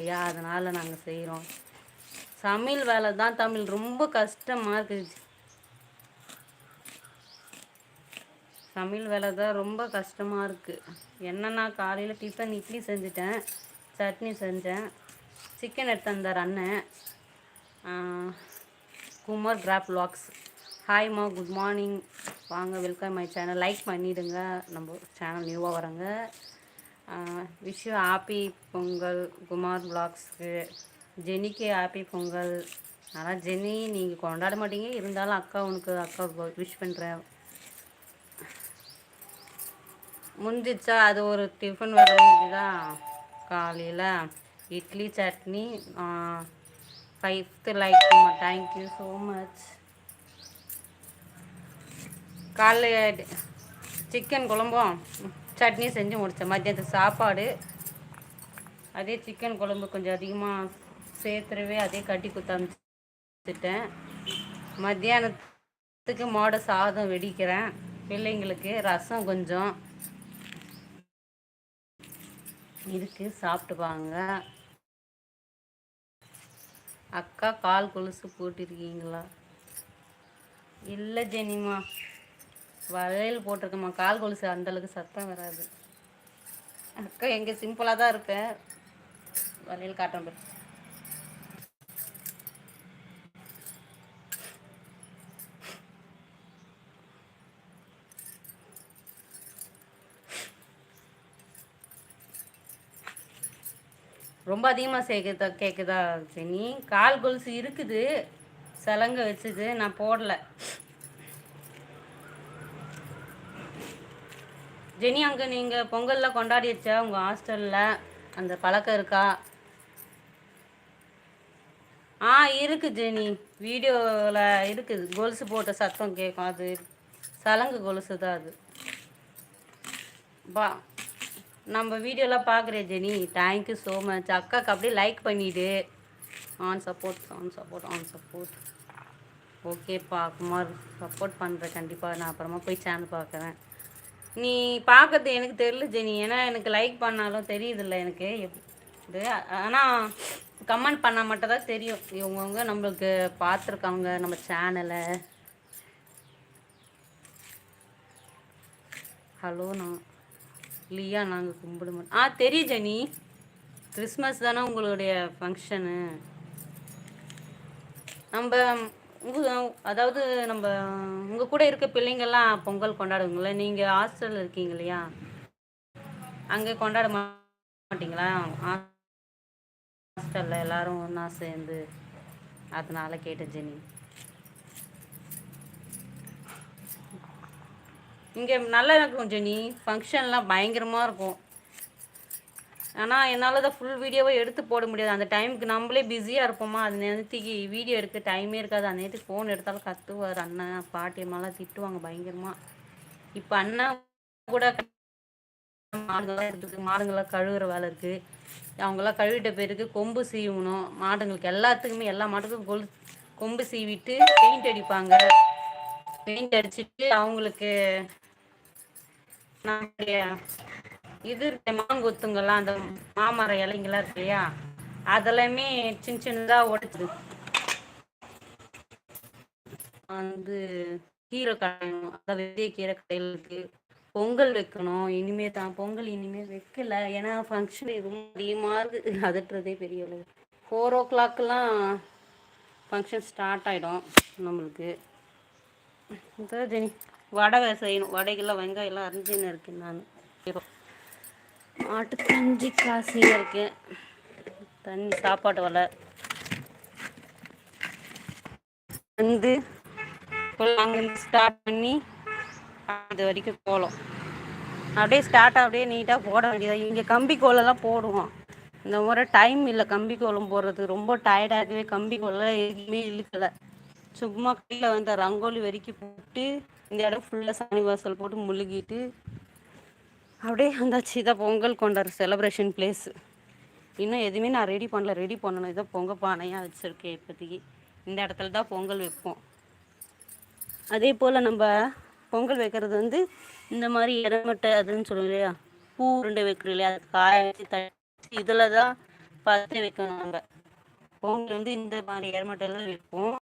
இல்லையா, அதனால் நாங்கள் செய்கிறோம். சமையல் வேலை தான் தமிழ் ரொம்ப கஷ்டமாக இருக்குது. சமையல் வேலை தான் ரொம்ப கஷ்டமாக இருக்குது. என்னன்னா காலையில் டிஃபன் இட்லி செஞ்சுட்டேன், சட்னி செஞ்சேன், சிக்கன் எடுத்து வந்தார் அண்ணன். Kumar grab vlogs. ஹாய்மா, குட் மார்னிங், வாங்க, வெல்கம் மை சேனல். லைக் பண்ணிவிடுங்க, நம்ம சேனல் நியூவாக வரங்க. Wish you happy Pongal Kumar வ்ளாக்ஸ்க்கு. ஜெனிக்கு ஹாப்பி பொங்கல். ஆனால் ஜெனி நீங்கள் கொண்டாட மாட்டீங்க, இருந்தாலும் அக்கா விஷ் பண்ணுறேன். முடிஞ்சிச்சா? அது ஒரு டிஃபன் வேறு தான். காலையில் idli chutney. 5th like, thank you so much. காலைல சிக்கன் குழம்பும் சட்னி செஞ்சு முடித்தேன். மத்தியானத்துக்கு சாப்பாடு அதே சிக்கன் குழம்பு கொஞ்சம் அதிகமாக சேர்த்துறவே அதே கட்டி குத்தமிச்சிட்டேன். மத்தியானத்துக்கு மாடை சாதம் வெடிக்கிறேன். பிள்ளைங்களுக்கு ரசம் கொஞ்சம் இதுக்கு சாப்பிட்டுப்பாங்க. அக்கா கால் கொலுசு போட்டிருக்கீங்களா? இல்லை ஜெனிமா, வளையல் போட்டிருக்கேம்மா. கால் கொலுசு அந்தளவுக்கு சத்தம் வராது. அக்கா எங்கே சிம்பிளாக தான் இருப்பேன். வளையல் காட்டுறேன். ரொம்ப அதிகமாக கேட்குதா ஜெனி? கால் கொலுசு இருக்குது, சலங்க வச்சுது, நான் போடல. ஜெனி, அங்கே நீங்கள் பொங்கலில் கொண்டாடிச்சா உங்கள் ஹாஸ்டலில்? அந்த பழக்கம் இருக்கா? இருக்குது ஜெனி, வீடியோவில் இருக்குது. கொலுசு போட்ட சத்தம் கேட்கும், அது சலங்கு கொலுசு தான் அது. நம்ம வீடியோலாம் பார்க்குறேன் ஜெனி, தேங்க்யூ ஸோ மச். அக்காவுக்கு அப்படியே லைக் பண்ணிவிடு. On support. ஓகேப்பா குமார், சப்போர்ட் பண்ணுறேன் கண்டிப்பாக. நான் அப்புறமா போய் சேனல் பார்க்குறேன். நீ பார்க்கறது எனக்கு தெரியல ஜெனி, ஏன்னா எனக்கு லைக் பண்ணாலும் தெரியுதில்ல எனக்கு இது. ஆனால் கமெண்ட் பண்ணால் மட்டும் தான் தெரியும். இவங்கவுங்க நம்மளுக்கு பார்த்துருக்காங்க நம்ம சேனலை. ஹலோ, நான் லியா, நாங்கள் கும்பிட மாட்டோம். தெரியும் ஜெனி, கிறிஸ்மஸ் தானே உங்களுடைய ஃபங்க்ஷனு. அதாவது நம்ம உங்கள் கூட இருக்க பிள்ளைங்கள்லாம் பொங்கல் கொண்டாடுவீங்களா? நீங்கள் ஹாஸ்டலில் இருக்கீங்க இல்லையா, அங்கே கொண்டாட மாட்டிங்களா? ஹாஸ்டலில் எல்லோரும் ஒன்றா சேர்ந்து, அதனால கேட்டேன் ஜெனி. இங்கே நல்லா இருக்கும் ஜெனி, ஃபங்க்ஷன்லாம் பயங்கரமாக இருக்கும். ஆனால் என்னால் தான் ஃபுல் வீடியோவை எடுத்து போட முடியாது. அந்த டைமுக்கு நம்மளே பிஸியாக இருப்போமா, அது நேரத்துக்கு வீடியோ எடுக்க டைமே இருக்காது. அந்த நேரத்துக்கு ஃபோன் எடுத்தாலும் கத்துவார் அண்ணன், பாட்டியம்மாலாம் திட்டுவாங்க பயங்கரமாக. இப்போ அண்ணன் கூட மாடுங்கள்லாம் இருக்குது, மாடுங்கள்லாம் கழுவுற வேலை இருக்குது. அவங்களாம் கழுவிட்ட பேருக்கு கொம்பு சீவணும். மாடுங்களுக்கு எல்லாத்துக்குமே, எல்லா மாட்டுக்கும் கொம்பு சீவிட்டு பெயிண்ட் அடிப்பாங்க. பெயிண்ட் அடிச்சுட்டு அவங்களுக்கு நம்மளுடைய இது மாங்கொத்துங்கெல்லாம், அந்த மாமர இலைங்கெல்லாம் இருக்கு இல்லையா, அதெல்லாமே சின்ன சின்னதாக உடைச்சிது. வந்து கீரை கடையணும், அதான் வெந்தய கீரை கடையிலுக்கு பொங்கல் வைக்கணும். இனிமே தான் பொங்கல் இனிமேல் வைக்கல, ஏன்னா ஃபங்க்ஷன் ரொம்ப அதிகமாக இருக்குது. அதட்டுறதே பெரிய 4 o'clockலாம் ஃபங்க்ஷன் ஸ்டார்ட் ஆகிடும் நம்மளுக்கு. இதான் ஜெனி, வடை செய்யணும். வடைகள்லாம் வெங்காயம்லாம் அரிஞ்சின்னு இருக்கேன் நான். மாட்டு கஞ்சி காசியாக இருக்கேன். தண்ணி சாப்பாட்டு வலை வந்து அங்கேருந்து ஸ்டார்ட் பண்ணி அது வரைக்கும் கோலம் அப்படியே ஸ்டார்ட் அப்படியே நீட்டாக போட வேண்டியதாக. இங்கே கம்பி கோலெல்லாம் போடுவோம். இந்த முறை டைம் இல்லை கம்பி கோலம் போடுறது, ரொம்ப டயர்டாகவே கம்பி கோலம் எதுவுமே இழுக்கலை. சும்மா கையில் வந்து ரங்கோலி வரைக்கும் போட்டு இந்த இடம் ஃபுல்லாக சாணி வாசல் போட்டு முழுகிட்டு அப்படியே வந்தாச்சு. இதான் பொங்கல் கொண்டாடுற செலிப்ரேஷன் பிளேஸு. இன்னும் எதுவுமே நான் ரெடி பண்ணணும். இதான் பொங்கல் பானையாக வச்சுருக்கேன் இப்போதைக்கு. இந்த இடத்துல தான் பொங்கல் வைப்போம். அதே போல் நம்ம பொங்கல் வைக்கிறது வந்து இந்த மாதிரி இடமட்டை அதுன்னு சொல்லுவோம் இல்லையா, பூ உருண்டை வைக்கிறோம் இல்லையா, அது காய வச்சு தச்சு இதில் தான் பார்த்து வைக்கணும். நம்ம பொங்கல் வந்து இந்த மாதிரி எரமட்டெல்லாம் வைப்போம்.